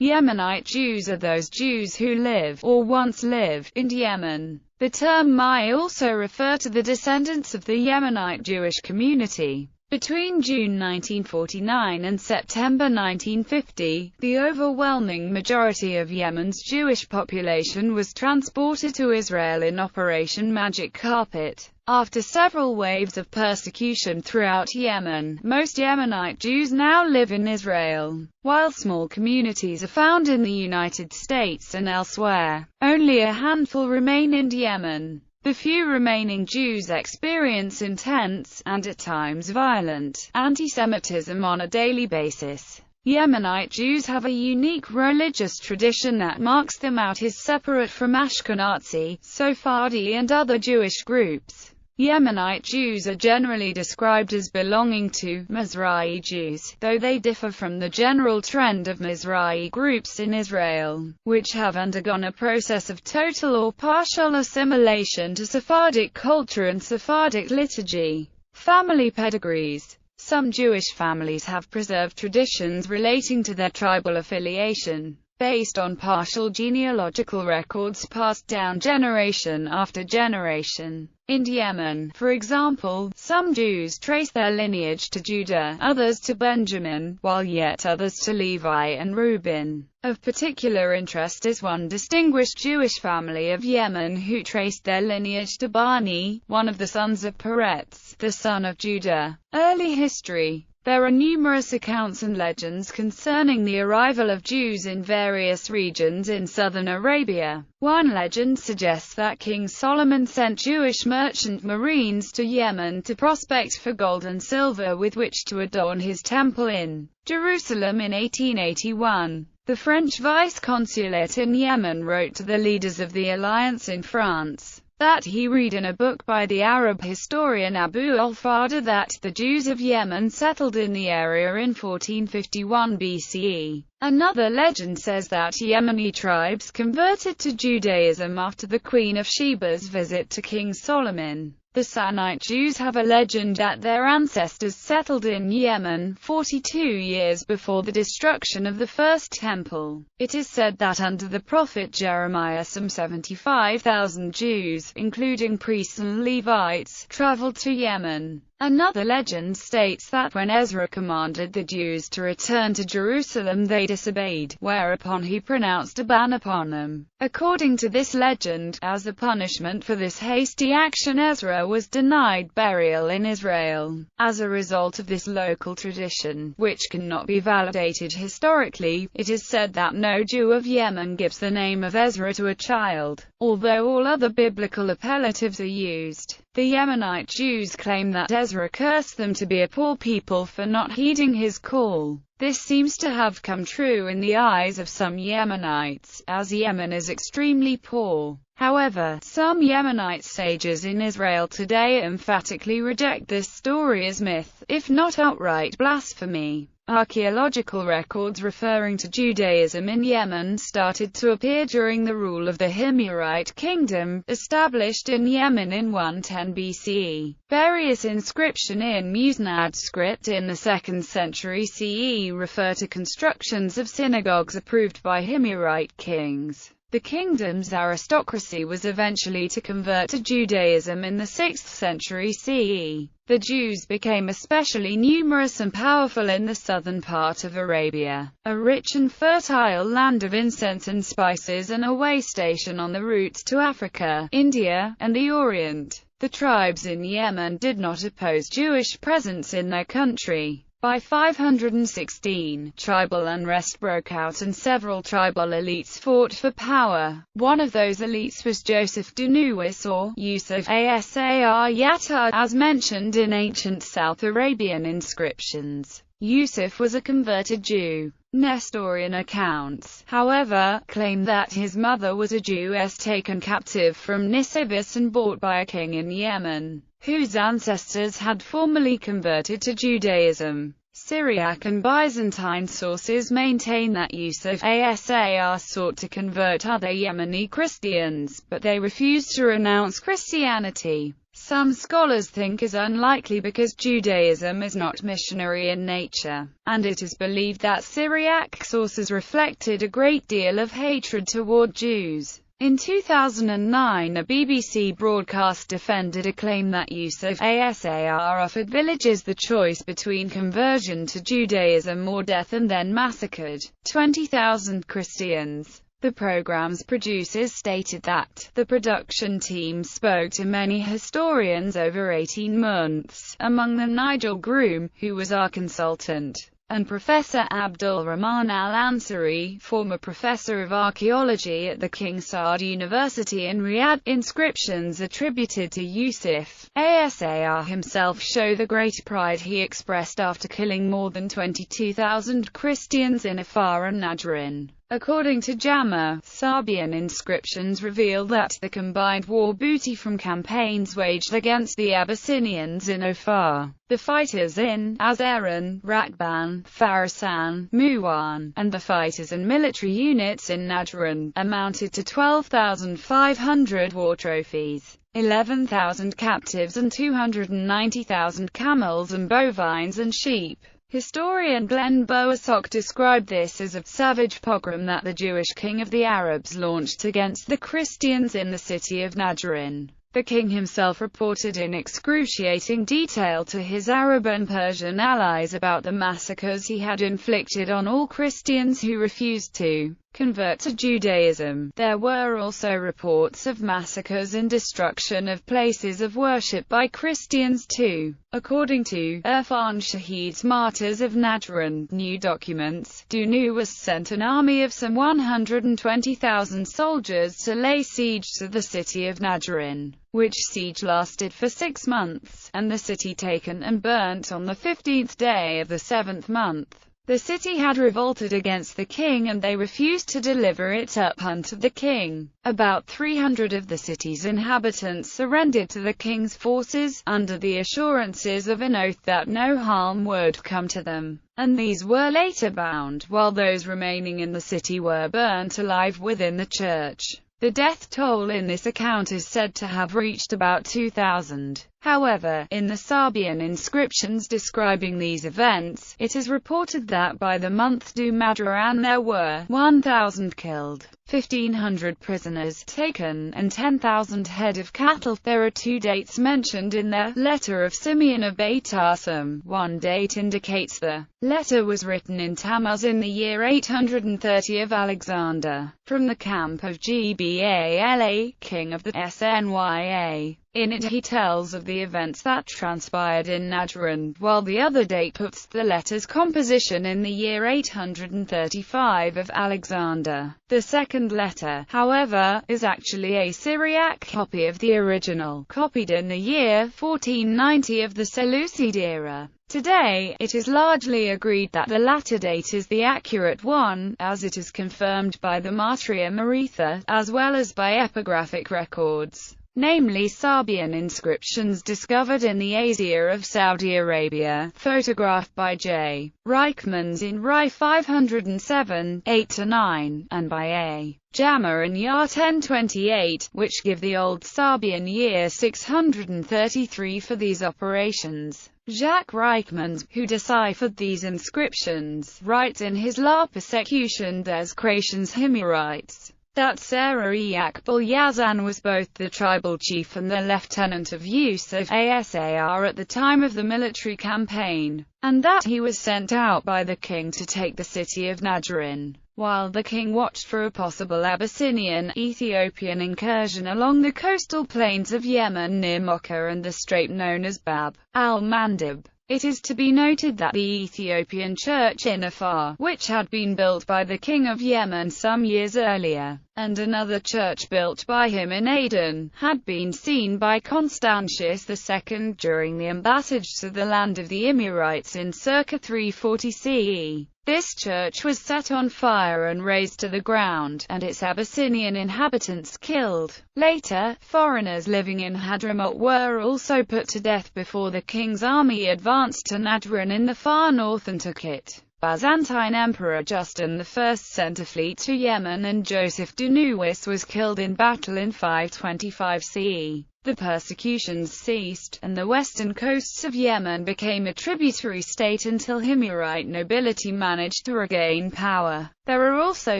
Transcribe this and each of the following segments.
Yemenite Jews are those Jews who live, or once lived, in Yemen. The term may also refer to the descendants of the Yemenite Jewish community. Between June 1949 and September 1950, the overwhelming majority of Yemen's Jewish population was transported to Israel in Operation Magic Carpet. After several waves of persecution throughout Yemen, most Yemenite Jews now live in Israel, while small communities are found in the United States and elsewhere. Only a handful remain in Yemen. The few remaining Jews experience intense, and at times violent, anti-Semitism on a daily basis. Yemenite Jews have a unique religious tradition that marks them out as separate from Ashkenazi, Sephardi and other Jewish groups. Yemenite Jews are generally described as belonging to Mizrahi Jews, though they differ from the general trend of Mizrahi groups in Israel, which have undergone a process of total or partial assimilation to Sephardic culture and Sephardic liturgy. Family pedigrees. Some Jewish families have preserved traditions relating to their tribal affiliation, based on partial genealogical records passed down generation after generation. In Yemen, for example, some Jews trace their lineage to Judah, others to Benjamin, while yet others to Levi and Reuben. Of particular interest is one distinguished Jewish family of Yemen who traced their lineage to Bani, one of the sons of Peretz, the son of Judah. Early history. There are numerous accounts and legends concerning the arrival of Jews in various regions in southern Arabia. One legend suggests that King Solomon sent Jewish merchant marines to Yemen to prospect for gold and silver with which to adorn his temple in Jerusalem in 1881. The French vice-consulate in Yemen wrote to the leaders of the alliance in France that he read in a book by the Arab historian Abu al-Fada that the Jews of Yemen settled in the area in 1451 BCE. Another legend says that Yemeni tribes converted to Judaism after the Queen of Sheba's visit to King Solomon. The Sanite Jews have a legend that their ancestors settled in Yemen 42 years before the destruction of the First Temple. It is said that under the prophet Jeremiah some 75,000 Jews, including priests and Levites, traveled to Yemen. Another legend states that when Ezra commanded the Jews to return to Jerusalem they disobeyed, whereupon he pronounced a ban upon them. According to this legend, as a punishment for this hasty action Ezra was denied burial in Israel. As a result of this local tradition, which cannot be validated historically, it is said that no Jew of Yemen gives the name of Ezra to a child, although all other biblical appellatives are used. The Yemenite Jews claim that Ezra cursed them to be a poor people for not heeding his call. This seems to have come true in the eyes of some Yemenites, as Yemen is extremely poor. However, some Yemenite sages in Israel today emphatically reject this story as myth, if not outright blasphemy. Archaeological records referring to Judaism in Yemen started to appear during the rule of the Himyarite kingdom, established in Yemen in 110 BCE. Various inscriptions in Musnad script in the 2nd century CE refer to constructions of synagogues approved by Himyarite kings. The kingdom's aristocracy was eventually to convert to Judaism in the 6th century CE. The Jews became especially numerous and powerful in the southern part of Arabia, a rich and fertile land of incense and spices and a way station on the routes to Africa, India, and the Orient. The tribes in Yemen did not oppose Jewish presence in their country. By 516, tribal unrest broke out and several tribal elites fought for power. One of those elites was Joseph Dunuis or Yusuf Asar Yatta, as mentioned in ancient South Arabian inscriptions. Yusuf was a converted Jew. Nestorian accounts, however, claim that his mother was a Jewess taken captive from Nisibis and bought by a king in Yemen, whose ancestors had formerly converted to Judaism. Syriac and Byzantine sources maintain that Yusuf Asar sought to convert other Yemeni Christians, but they refused to renounce Christianity. some scholars think is unlikely because Judaism is not missionary in nature, and it is believed that Syriac sources reflected a great deal of hatred toward Jews. In 2009, a BBC broadcast defended a claim that Yusuf Asar offered villagers the choice between conversion to Judaism or death and then massacred 20,000 Christians. The program's producers stated that the production team spoke to many historians over 18 months, among them Nigel Groom, who was our consultant, and Professor Abdul Rahman Al-Ansari, former professor of archaeology at the King Saud University in Riyadh. Inscriptions attributed to Yusuf Asar himself show the great pride he expressed after killing more than 22,000 Christians in Afar and Najran. According to JAMA, Sabian inscriptions reveal that the combined war booty from campaigns waged against the Abyssinians in Ofar, the fighters in Azaran, Rakban, Farasan, Muwan, and the fighters and military units in Najran, amounted to 12,500 war trophies, 11,000 captives and 290,000 camels and bovines and sheep. Historian Glenn Bowersock described this as a savage pogrom that the Jewish king of the Arabs launched against the Christians in the city of Najran. The king himself reported in excruciating detail to his Arab and Persian allies about the massacres he had inflicted on all Christians who refused to convert to Judaism. There were also reports of massacres and destruction of places of worship by Christians too. According to Irfan Shahid's Martyrs of Najran new documents, Dunu was sent an army of some 120,000 soldiers to lay siege to the city of Najran, which siege lasted for 6 months, and the city taken and burnt on the 15th day of the 7th month. The city had revolted against the king and they refused to deliver it up unto the king. About 300 of the city's inhabitants surrendered to the king's forces, under the assurances of an oath that no harm would come to them, and these were later bound, while those remaining in the city were burnt alive within the church. The death toll in this account is said to have reached about 2,000. However, in the Sabian inscriptions describing these events, it is reported that by the month Du Madran there were 1,000 killed, 1,500 prisoners taken, and 10,000 head of cattle. There are 2 dates mentioned in the letter of Simeon of Beit Arsum. One date indicates the letter was written in Tammuz in the year 830 of Alexander, from the camp of Gbala, king of the Snya. In it he tells of the events that transpired in Najran, while the other date puts the letter's composition in the year 835 of Alexander. The second letter, however, is actually a Syriac copy of the original, copied in the year 1490 of the Seleucid era. Today, it is largely agreed that the latter date is the accurate one, as it is confirmed by the Matria Maritha, as well as by epigraphic records, namely Sabian inscriptions discovered in the Azia of Saudi Arabia, photographed by J. Reichmans in Rai 507, 8-9, and by A. Jama in Yar 1028, which give the old Sabian year 633 for these operations. Jacques Reichmans, who deciphered these inscriptions, writes in his La Persecution des Chrétiens Himyarites that Sarah Yakbal Yazan was both the tribal chief and the lieutenant of Yusuf Asar at the time of the military campaign, and that he was sent out by the king to take the city of Najran, while the king watched for a possible Abyssinian-Ethiopian incursion along the coastal plains of Yemen near Mocha and the strait known as Bab al-Mandeb. It is to be noted that the Ethiopian church in Afar, which had been built by the king of Yemen some years earlier, and another church built by him in Aden, had been seen by Constantius II during the embassage to the land of the Emirates in circa 340 CE. This church was set on fire and razed to the ground, and its Abyssinian inhabitants killed. Later, foreigners living in Hadramaut were also put to death before the king's army advanced to Najran in the far north and took it. Byzantine Emperor Justin I sent a fleet to Yemen and Joseph Dunuis was killed in battle in 525 CE. The persecutions ceased, and the western coasts of Yemen became a tributary state until Himyarite nobility managed to regain power. There are also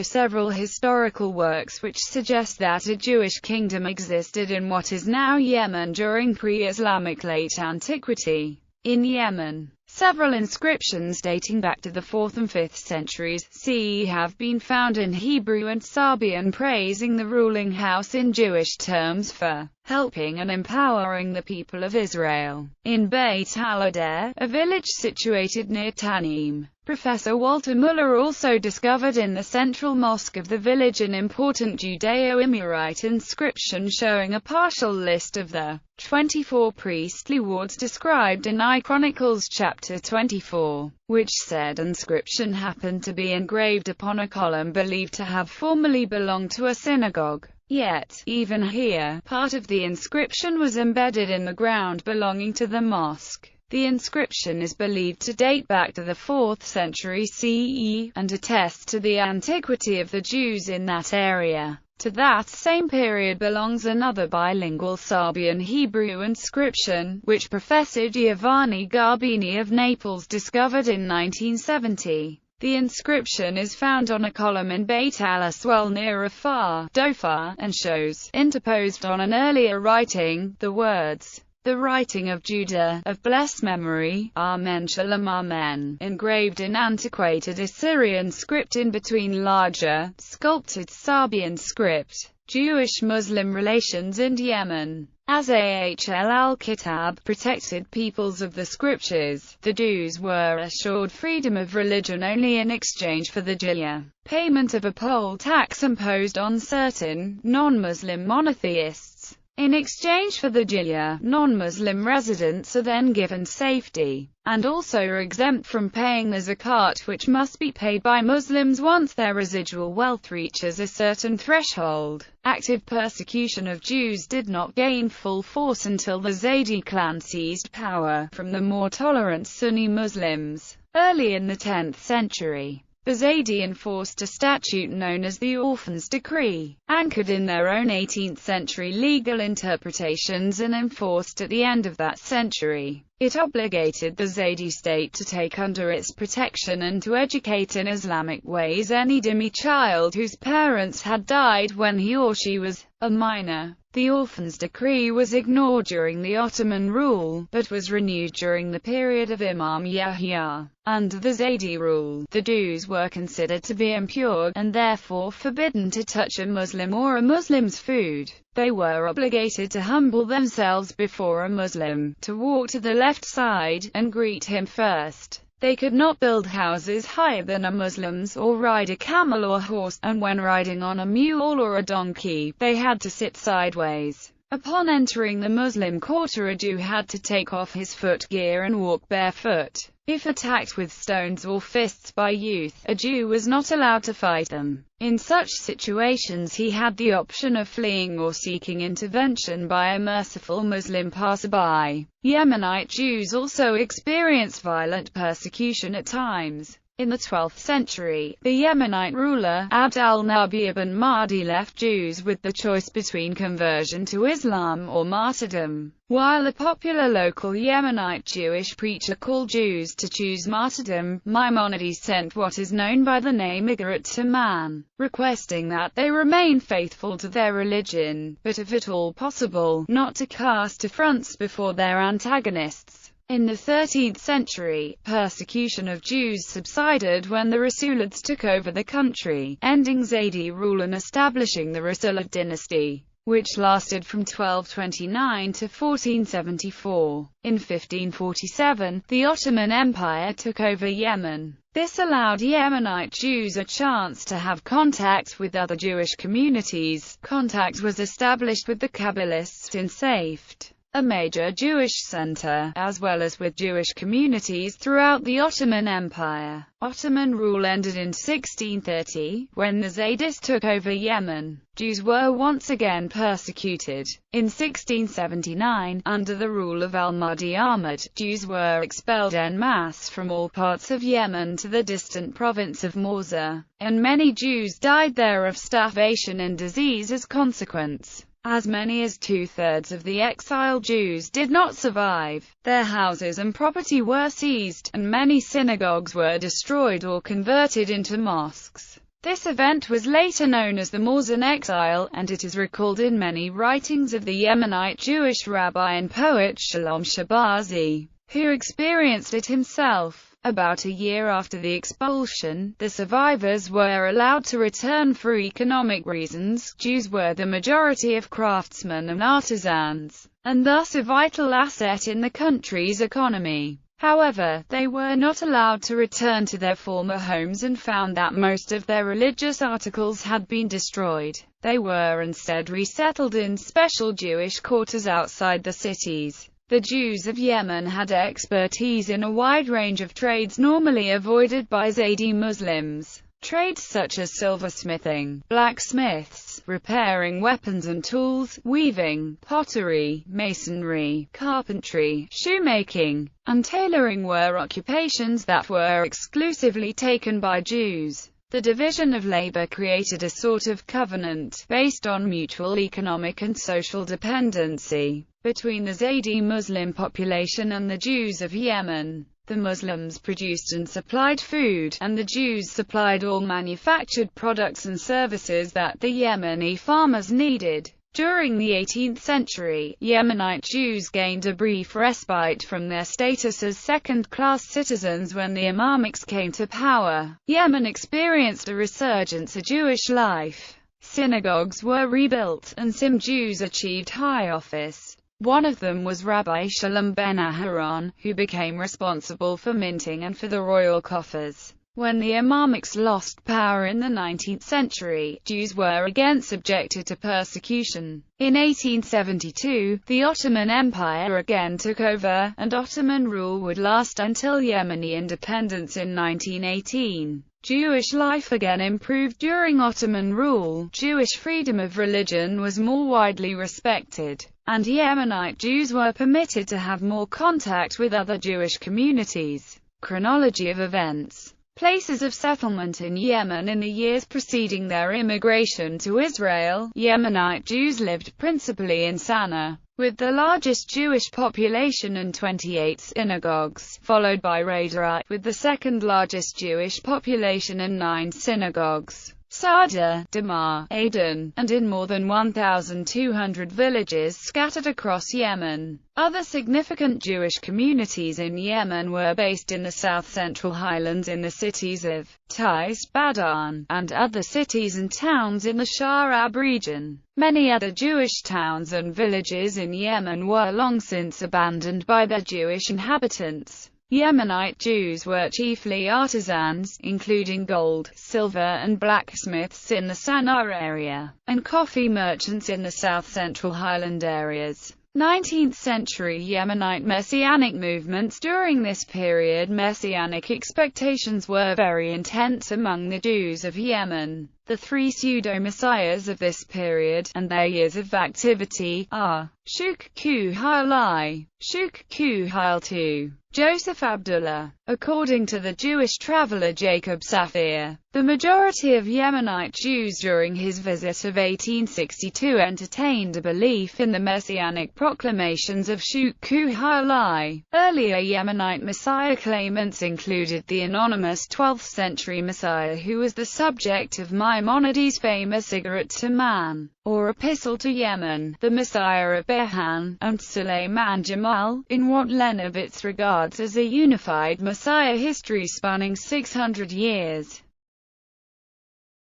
several historical works which suggest that a Jewish kingdom existed in what is now Yemen during pre-Islamic late antiquity. In Yemen, several inscriptions dating back to the 4th and 5th centuries CE have been found in Hebrew and Sabian praising the ruling house in Jewish terms for helping and empowering the people of Israel. In Beit al-Adair, a village situated near Tanim, Professor Walter Muller also discovered in the central mosque of the village an important Judeo-Emirite inscription showing a partial list of the 24 priestly wards described in I Chronicles chapter 24, which said inscription happened to be engraved upon a column believed to have formerly belonged to a synagogue. Yet, even here, part of the inscription was embedded in the ground belonging to the mosque. The inscription is believed to date back to the 4th century CE, and attests to the antiquity of the Jews in that area. To that same period belongs another bilingual Sabian Hebrew inscription, which Professor Giovanni Garbini of Naples discovered in 1970. The inscription is found on a column in Beit al-Aswal near Afar, Dhofar, and shows, interposed on an earlier writing, the words, "The writing of Judah, of blessed memory, Amen Shalom Amen," engraved in antiquated Assyrian script in between larger, sculpted Sabian script. Jewish-Muslim relations in Yemen. As Ahl al-Kitab protected peoples of the scriptures, the Jews were assured freedom of religion only in exchange for the jizya, payment of a poll tax imposed on certain non-Muslim monotheists. In exchange for the jizya, non-Muslim residents are then given safety, and also are exempt from paying the zakat, which must be paid by Muslims once their residual wealth reaches a certain threshold. Active persecution of Jews did not gain full force until the Zaydi clan seized power from the more tolerant Sunni Muslims. Early in the 10th century, the Zaydi enforced a statute known as the Orphans' Decree, anchored in their own 18th-century legal interpretations and enforced at the end of that century. It obligated the Zaydi state to take under its protection and to educate in Islamic ways any dhimmi child whose parents had died when he or she was a minor. The Orphans' Decree was ignored during the Ottoman rule, but was renewed during the period of Imam Yahya. Under the Zaydi rule, the Jews were considered to be impure, and therefore forbidden to touch a Muslim or a Muslim's food. They were obligated to humble themselves before a Muslim, to walk to the left side, and greet him first. They could not build houses higher than a Muslim's, or ride a camel or horse, and when riding on a mule or a donkey, they had to sit sideways. Upon entering the Muslim quarter, a Jew had to take off his footgear and walk barefoot. If attacked with stones or fists by youth, a Jew was not allowed to fight them. In such situations he had the option of fleeing or seeking intervention by a merciful Muslim passerby. Yemenite Jews also experienced violent persecution at times. In the 12th century, the Yemenite ruler, Abd al-Nabi ibn Mahdi, left Jews with the choice between conversion to Islam or martyrdom. While a popular local Yemenite Jewish preacher called Jews to choose martyrdom, Maimonides sent what is known by the name Igarat to man, requesting that they remain faithful to their religion, but if at all possible, not to cast affronts before their antagonists. In the 13th century, persecution of Jews subsided when the Rasulids took over the country, ending Zaydi rule and establishing the Rasulid dynasty, which lasted from 1229 to 1474. In 1547, the Ottoman Empire took over Yemen. This allowed Yemenite Jews a chance to have contact with other Jewish communities. Contact was established with the Kabbalists in Safed, a major Jewish center, as well as with Jewish communities throughout the Ottoman Empire. Ottoman rule ended in 1630, when the Zaydis took over Yemen. Jews were once again persecuted. In 1679, under the rule of al-Mahdi Ahmad, Jews were expelled en masse from all parts of Yemen to the distant province of Mosul, and many Jews died there of starvation and disease as consequence. As many as two-thirds of the exiled Jews did not survive. Their houses and property were seized, and many synagogues were destroyed or converted into mosques. This event was later known as the Morzan exile, and it is recalled in many writings of the Yemenite Jewish rabbi and poet Shalom Shabazi, who experienced it himself. About a year after the expulsion, the survivors were allowed to return for economic reasons. Jews were the majority of craftsmen and artisans, and thus a vital asset in the country's economy. However, they were not allowed to return to their former homes and found that most of their religious articles had been destroyed. They were instead resettled in special Jewish quarters outside the cities. The Jews of Yemen had expertise in a wide range of trades normally avoided by Zaydi Muslims. Trades such as silversmithing, blacksmiths, repairing weapons and tools, weaving, pottery, masonry, carpentry, shoemaking, and tailoring were occupations that were exclusively taken by Jews. The division of labor created a sort of covenant, based on mutual economic and social dependency, between the Zaydi Muslim population and the Jews of Yemen. The Muslims produced and supplied food, and the Jews supplied all manufactured products and services that the Yemeni farmers needed. During the 18th century, Yemenite Jews gained a brief respite from their status as second-class citizens when the Imamics came to power. Yemen experienced a resurgence of Jewish life. Synagogues were rebuilt, and some Jews achieved high office. One of them was Rabbi Shalom ben Aharon, who became responsible for minting and for the royal coffers. When the Imamics lost power in the 19th century, Jews were again subjected to persecution. In 1872, the Ottoman Empire again took over, and Ottoman rule would last until Yemeni independence in 1918. Jewish life again improved during Ottoman rule. Jewish freedom of religion was more widely respected, and Yemenite Jews were permitted to have more contact with other Jewish communities. Chronology of events. Places of settlement in Yemen. In the years preceding their immigration to Israel, Yemenite Jews lived principally in Sana'a, with the largest Jewish population and 28 synagogues, followed by Radat, with the second largest Jewish population and 9 synagogues. Sada, Damar, Aden, and in more than 1,200 villages scattered across Yemen. Other significant Jewish communities in Yemen were based in the south-central highlands in the cities of Tais, Badan, and other cities and towns in the Sharab region. Many other Jewish towns and villages in Yemen were long since abandoned by their Jewish inhabitants. Yemenite Jews were chiefly artisans, including gold, silver and blacksmiths in the Sana'a area, and coffee merchants in the south-central highland areas. 19th century Yemenite Messianic movements. During this period, Messianic expectations were very intense among the Jews of Yemen. The 3 pseudo-messiahs of this period, and their years of activity, are Shuk Q Hailai, Shuk Q Hail II, Joseph Abdullah. According to the Jewish traveler Jacob Safir, the majority of Yemenite Jews during his visit of 1862 entertained a belief in the messianic proclamations of Shuk Q Hailai. Earlier Yemenite Messiah claimants included the anonymous 12th century Messiah who was the subject of Maimonides' famous Igarat to Man, or Epistle to Yemen, the Messiah of Behan, and Suleiman Jamal, in what Lenibitz regards as a unified Messiah history spanning 600 years.